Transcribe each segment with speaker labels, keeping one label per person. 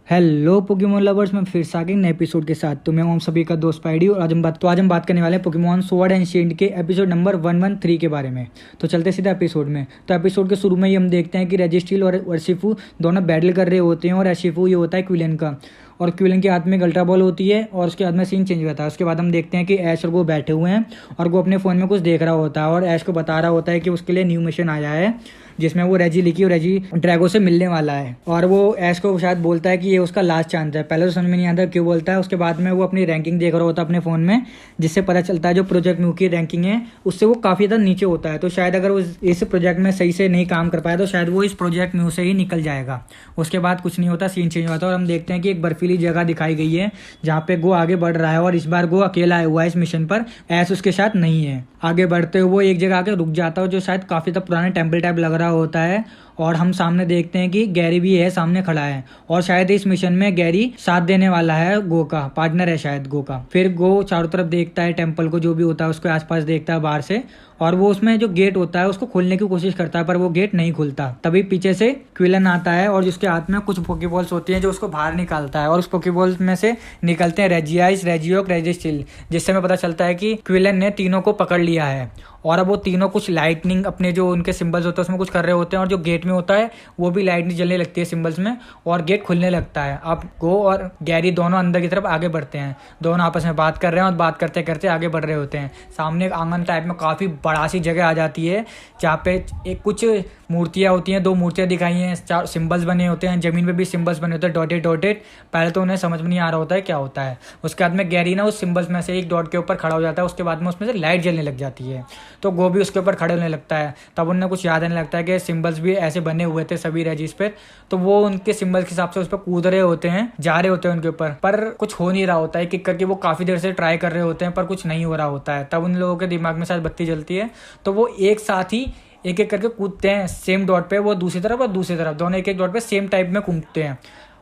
Speaker 1: Hello Pokemon lovers, मैं फिर से आ गई नए एपिसोड के साथ। तो मैं हूं सभी का दोस्त पाइडी और आज हम बात करने वाले हैं पोकेमोन स्वॉर्ड एंड शील्ड के एपिसोड नंबर 113 के बारे में। तो चलते सीधा एपिसोड में। तो एपिसोड के शुरू में ही हम देखते हैं कि रेजिस्ट्रील और वर्शिफू दोनों बैटल कर रहे होते हैं और एशिफू ये होता है क्विलन का, और क्विलन के हाथ में एक अल्ट्रा बॉल होती है और उसके हाथ में सीन चेंज होता है। उसके बाद हम देखते हैं कि ऐश और वो बैठे हुए हैं और वो अपने फ़ोन में कुछ देख रहा होता है और ऐश को बता रहा होता है कि उसके लिए न्यू मिशन आया है जिसमें वो रेजी और रेजी ड्रैगो से मिलने वाला है। और वो ऐश को शायद बोलता है कि ये उसका लास्ट चांस है। पहले तो समझ में नहीं आता क्यों बोलता है। उसके बाद में वो अपनी रैंकिंग देख रहा होता है अपने फ़ोन में, जिससे पता चलता है जो प्रोजेक्ट म्यू की रैंकिंग है उससे वो काफ़ी ज़्यादा नीचे होता है। तो शायद अगर वो इस प्रोजेक्ट में सही से नहीं काम कर पाया तो शायद वो इस प्रोजेक्ट म्यू से ही निकल जाएगा। उसके बाद कुछ नहीं होता, सीन चेंज होता है और हम देखते हैं कि एक बर्फीली जगह दिखाई गई है जहाँ पे गो आगे बढ़ रहा है और इस बार गो अकेला आया हुआ है इस मिशन पर, ऐश उसके साथ नहीं है। आगे बढ़ते हुए वो एक जगह आके रुक जाता है जो शायद काफ़ी ज़्यादा पुराने टेम्पल टाइप लग रहा होता है और हम सामने देखते हैं कि गैरी भी है, सामने खड़ा है और शायद इस मिशन में गैरी साथ देने वाला है, गो का पार्टनर है शायद गो का। फिर गो चारों तरफ देखता है टेम्पल को, जो भी होता है उसके आसपास देखता है बाहर से, और वो उसमें जो गेट होता है उसको खोलने की कोशिश करता है पर वो गेट नहीं खुलता। तभी पीछे से क्विलन आता है और जिसके हाथ में कुछ पोकेबॉल्स होती हैं जो उसको बाहर निकालता है और उस पोकेबॉल्स में से निकलते हैं रेजियाइस, रेजियोक, रेजिस्टिल, जिससे हमें पता चलता है कि क्विलन ने तीनों को पकड़ लिया है। और अब वो तीनों कुछ लाइटनिंग अपने जो उनके सिंबल्स होते हैं उसमें कुछ कर रहे होते हैं और जो गेट में होता है वो भी लाइटनिंग जलने लगती है सिंबल्स में और गेट खुलने लगता है। अब गो और गैरी दोनों अंदर की तरफ आगे बढ़ते हैं, दोनों आपस में बात कर रहे हैं और बात करते करते आगे बढ़ रहे होते हैं। सामने एक आंगन टाइप में काफ़ी बड़ा सी जगह आ जाती है जहाँ पे एक कुछ मूर्तियाँ होती हैं, दो मूर्तियाँ दिखाई हैं, चार सिंबल्स बने होते हैं, जमीन पे भी सिंबल्स बने होते हैं डॉटेड डॉटेड। पहले तो उन्हें समझ में नहीं आ रहा होता है क्या होता है। उसके बाद में गैरी ना उस सिंबल्स में से एक डॉट के ऊपर खड़ा हो जाता है, उसके बाद में उसमें से लाइट जलने लग जाती है तो गो भी उसके ऊपर खड़े होने लगता है। तब उन्हें कुछ याद आने लगता है कि सिंबल्स भी ऐसे बने हुए थे सभी रेजिस पे, तो वो उनके सिंबल्स के हिसाब से उस पर कूद रहे होते हैं, जा रहे होते हैं उनके ऊपर, पर कुछ हो नहीं रहा होता है। किक करके वो काफ़ी देर से ट्राई कर रहे होते हैं पर कुछ नहीं हो रहा होता है। तब उन लोगों के दिमाग में शायद बत्ती जलती है तो वो एक साथ ही एक एक करके कूदते हैं सेम डॉट पे, वो दूसरी तरफ और दूसरी तरफ दोनों एक एक डॉट पे सेम टाइप में कूदते हैं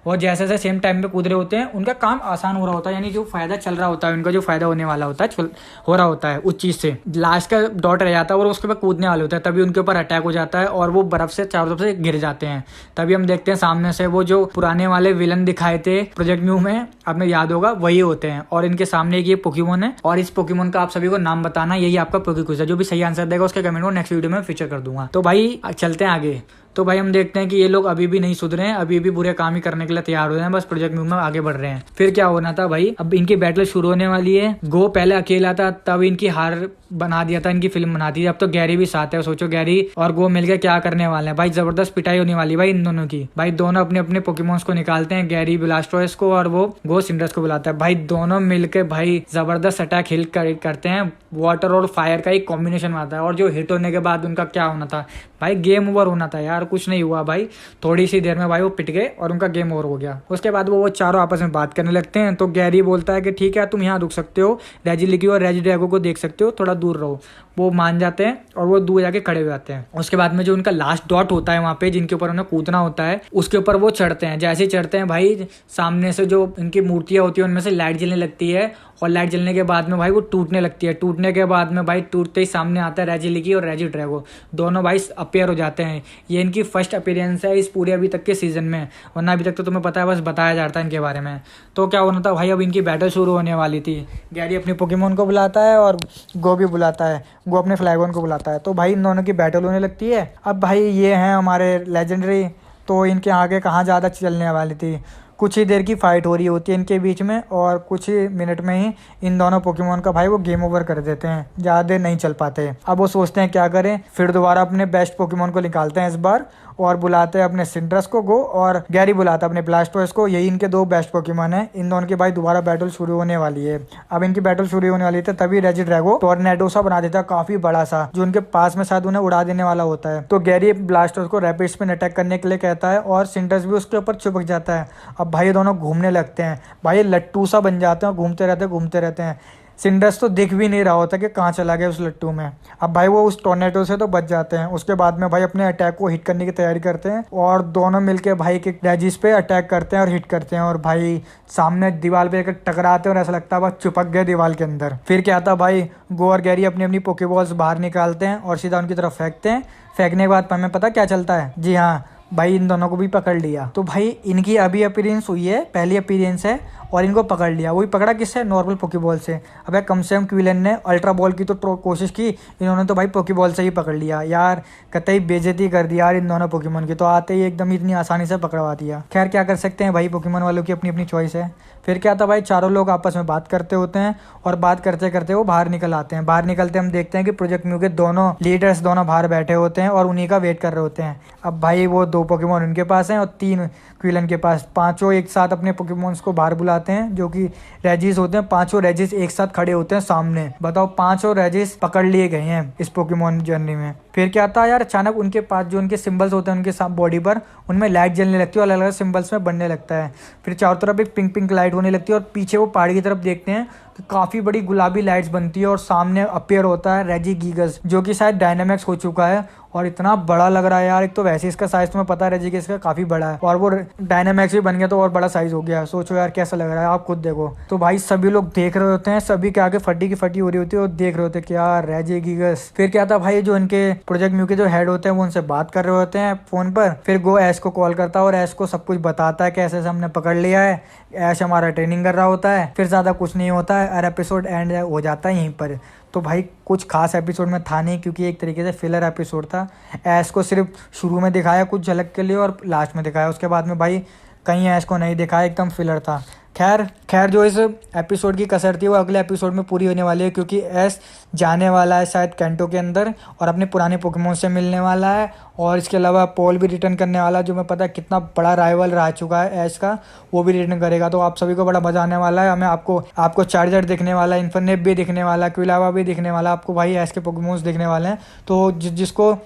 Speaker 1: और जैसे जैसे सेम टाइम पे कूद रहे होते हैं उनका काम आसान हो रहा होता है, यानी जो फायदा चल रहा होता है उनका, जो फायदा होने वाला होता है हो रहा होता है उस चीज़ से। लास्ट का डॉट रह जाता है और उसके ऊपर कूदने वाले होते हैं, तभी उनके ऊपर अटैक हो जाता है और वो बर्फ से चारों तरफ से गिर जाते हैं। तभी हम देखते हैं सामने से वो जो पुराने वाले विलन दिखाए थे प्रोजेक्ट म्यू में, आपने याद होगा, वही होते हैं और इनके सामने एक ये पोकेमोन है और इस पोकेमोन का आप सभी को नाम बताना, यही आपका पोके क्विज है। जो भी सही आंसर देगा उसके कमेंट को नेक्स्ट वीडियो में फीचर कर दूंगा। तो भाई चलते हैं आगे। तो भाई हम देखते हैं कि ये लोग अभी भी नहीं सुधरे हैं, अभी भी बुरे काम ही करने के लिए तैयार हो रहे हैं, बस प्रोजेक्ट म्यू में आगे बढ़ रहे हैं। फिर क्या होना था भाई, अब इनकी बैटल शुरू होने वाली है। गो पहले अकेला था, तब इनकी हार बना दिया था, इनकी फिल्म बना दी। अब तो गैरी भी साथ है, सोचो गैरी और गो मिलकर क्या करने वाले हैं भाई, जबरदस्त पिटाई होने वाली भाई इन दोनों की। भाई दोनों अपने अपने पोकेमोन्स को निकालते हैं, गैरी ब्लास्टोइस को और वो गो सिंड्रेस को बुलाता है। भाई दोनों मिलकर भाई जबरदस्त अटैक हिल करते हैं, वाटर और फायर का एक कॉम्बिनेशन आता है और जो हिट होने के बाद उनका क्या होना था भाई, गेम ओवर होना था यार। कुछ नहीं हुआ भाई, थोड़ी सी देर में भाई वो पिट गए और उनका गेम ओवर हो गया। उसके बाद वो चारों आपस में बात करने लगते हैं तो गैरी बोलता है कि ठीक है तुम यहाँ रुक सकते हो, रेजिलिकी और रेजिड्रैगो को देख सकते हो, थोड़ा दूर रहो। वो मान जाते हैं और वो दूर जाके खड़े हो जाते हैं। उसके बाद में जो उनका लास्ट डॉट होता है वहाँ पे जिनके ऊपर उन्हें कूदना होता है, उसके ऊपर वो चढ़ते हैं। जैसे ही चढ़ते हैं भाई सामने से जो इनकी मूर्तियाँ होती है उनमें से लाइट जलने लगती है और लाइट जलने के बाद में भाई वो टूटने लगती है। टूटने के बाद में भाई टूटते ही सामने आता है रेजिलिकी और रेजिड्रैगो, दोनों भाई अपेयर हो जाते हैं। ये इनकी फर्स्ट अपीयरेंस है इस पूरे अभी तक के सीजन में, वरना अभी तक तो तुम्हें पता है बस बताया जाता है इनके बारे में। तो क्या होना था भाई, अब इनकी बैटल शुरू होने वाली थी। गैरी अपने पोकेमोन को बुलाता है और गो भी बुलाता है, गो अपने फ्लैगोन को बुलाता है। तो भाई इन दोनों की बैटल होने लगती है। अब भाई ये हैं हमारे लेजेंडरी, तो इनके आगे कहाँ ज़्यादा चलने वाली थी। कुछ ही देर की फाइट हो रही होती है इनके बीच में और कुछ ही मिनट में ही इन दोनों पोकेमोन का भाई वो गेम ओवर कर देते हैं, ज़्यादा देर नहीं चल पाते। अब वो सोचते हैं क्या करें, फिर दोबारा अपने बेस्ट पोकेमोन को निकालते हैं इस बार और बुलाते हैं अपने सिंड्रेस को गो, और गैरी बुलाता है अपने ब्लास्टोइस को। यही इनके दो बेस्ट पोकेमोन हैं। इन दोनों की भाई दोबारा बैटल शुरू होने वाली है। अब इनकी बैटल शुरू होने वाली थी तभी रेजिड्रैगो टोर्नेडो सा बना देता है, काफी बड़ा सा, जो उनके पास में शायद उन्हें उड़ा देने वाला होता है। तो गैरी ब्लास्टोइस को रैपिड स्पिन अटैक करने के लिए कहता है और सिंड्रेस भी उसके ऊपर चिपक जाता है। अब भाई दोनों घूमने लगते हैं, भाई लट्टू सा बन जाते हैं, घूमते रहते हैं। सिंड्रेस तो दिख भी नहीं रहा होता कि कहाँ चला गया उस लट्टू में। अब भाई वो उस टोर्नेडो से तो बच जाते हैं। उसके बाद में भाई अपने अटैक को हिट करने की तैयारी करते हैं और दोनों मिलके भाई के रेजिस पे अटैक करते हैं और हिट करते हैं और भाई सामने दीवार पे टकराते हैं और ऐसा लगता है बस चिपक गए दीवार के अंदर। फिर क्या था भाई, गो और गैरी अपनी अपनी पोकेबॉल्स बाहर निकालते हैं और सीधा उनकी तरफ फेंकते हैं। फेंकने के बाद हमें पता क्या चलता है, जी हाँ, भाई इन दोनों को भी पकड़ लिया। तो भाई इनकी अभी अपीयरेंस हुई है, पहली अपीयरेंस है और इनको पकड़ लिया। वही पकड़ा किससे? नॉर्मल पोकेबॉल से। अबे कम से कम क्विलन ने अल्ट्रा बॉल की तो कोशिश की, इन्होंने तो भाई पोकेबॉल से ही पकड़ लिया यार। कतई बेइज्जती कर दी यार इन दोनों पोकेमोन की, तो आते ही एकदम इतनी आसानी से पकड़वा दिया। खैर क्या कर सकते हैं भाई, पोकेमोन वालों की अपनी अपनी चॉइस है। फिर क्या था भाई, चारों लोग आपस में बात करते होते हैं और बात करते करते वो बाहर निकल आते हैं। बाहर निकलते हम देखते हैं कि प्रोजेक्ट म्यू के दोनों लीडर्स दोनों बाहर बैठे होते हैं और उन्हीं का वेट कर रहे होते हैं। अब भाई वो 2 पोकेमोन उनके पास हैं और 3 क्विलन के पास। पांचों एक साथ अपने पोकेमोन्स को बाहर बुलाते हैं जो कि रेजिस होते हैं। पांचों रेजिस एक साथ खड़े होते हैं सामने। बताओ, पांचों रेजिस पकड़ लिए गए हैं इस पोकेमोन जर्नी में। फिर क्या था यार, अचानक उनके पास जो उनके सिंबल्स होते हैं उनके बॉडी पर, उनमें लाइट जलने लगती है और अलग अलग सिंबल्स में बनने लगता है। फिर चारों तरफ एक पिंक पिंक लाइट होने लगती है और पीछे वो पहाड़ी की तरफ देखते हैं तो काफ़ी बड़ी गुलाबी लाइट्स बनती है और सामने अपीयर होता है रेजिगिगस, जो कि शायद डायनामिक्स हो चुका है और इतना बड़ा लग रहा है यार। एक तो वैसे इसका साइज तुम्हें पता है रेजिगिगस का काफ़ी बड़ा है और वो डायनामिक्स भी बन गया तो और बड़ा साइज हो गया। सोचो यार कैसा लग रहा है, आप खुद देखो। तो भाई सभी लोग देख रहे होते हैं, सभी के आगे फटी की फटी हो रही होती है और देख रहे होते हैं कि यार रेजिगिगस। फिर क्या था भाई, जो इनके प्रोजेक्ट म्यू के जो हेड होते हैं वो उनसे बात कर रहे होते हैं फोन पर। फिर गो ऐश को कॉल करता है और ऐश को सब कुछ बताता है कि ऐसे हमने पकड़ लिया है। ऐश हमारा ट्रेनिंग कर रहा होता है। फिर ज़्यादा कुछ नहीं होता है और एपिसोड एंड हो जाता है यहीं पर। तो भाई कुछ खास एपिसोड में था नहीं, क्योंकि एक तरीके से फिलर एपिसोड था। ऐश को सिर्फ शुरू में दिखाया कुछ झलक के लिए और लास्ट में दिखाया, उसके बाद में भाई कहीं ऐश को नहीं दिखाया, एकदम फिलर था। खैर जो इस एपिसोड की कसर थी वो अगले एपिसोड में पूरी होने वाली है, क्योंकि ऐश जाने वाला है शायद कैंटो के अंदर और अपने पुराने पोकेमोन से मिलने वाला है। और इसके अलावा पॉल भी रिटर्न करने वाला है, जो मैं पता है कितना बड़ा राइवल रह चुका है ऐश का, वो भी रिटर्न करेगा। तो आप सभी को बड़ा मजा आने वाला है। हमें आपको चार्जर दिखने वाला है, इन्फरनेट भी दिखने वाला है, क्विलावा भी दिखने वाला है, आपको भाई ऐश के पोकेमोन्स दिखने वाले हैं। तो जिसको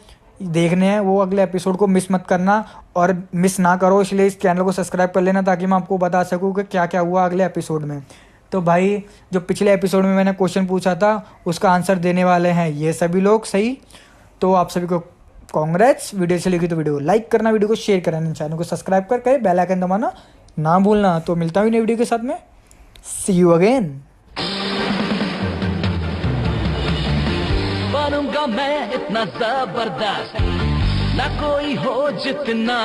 Speaker 1: देखने हैं वो अगले एपिसोड को मिस मत करना और मिस ना करो, इसलिए इस चैनल को सब्सक्राइब कर लेना ताकि मैं आपको बता सकूं कि क्या क्या हुआ अगले एपिसोड में। तो भाई जो पिछले एपिसोड में मैंने क्वेश्चन पूछा था उसका आंसर देने वाले हैं ये सभी लोग सही। तो आप सभी को कांग्रेट्स। वीडियो अच्छी लगी तो वीडियो को लाइक करना, वीडियो को शेयर करना, चैनल को सब्सक्राइब करके बेल आइकन दबाना ना भूलना। तो मिलता हूँ नई वीडियो के साथ में। सी यू अगेन।
Speaker 2: बनूंगा मैं इतना जबरदस्त, ना कोई हो जितना।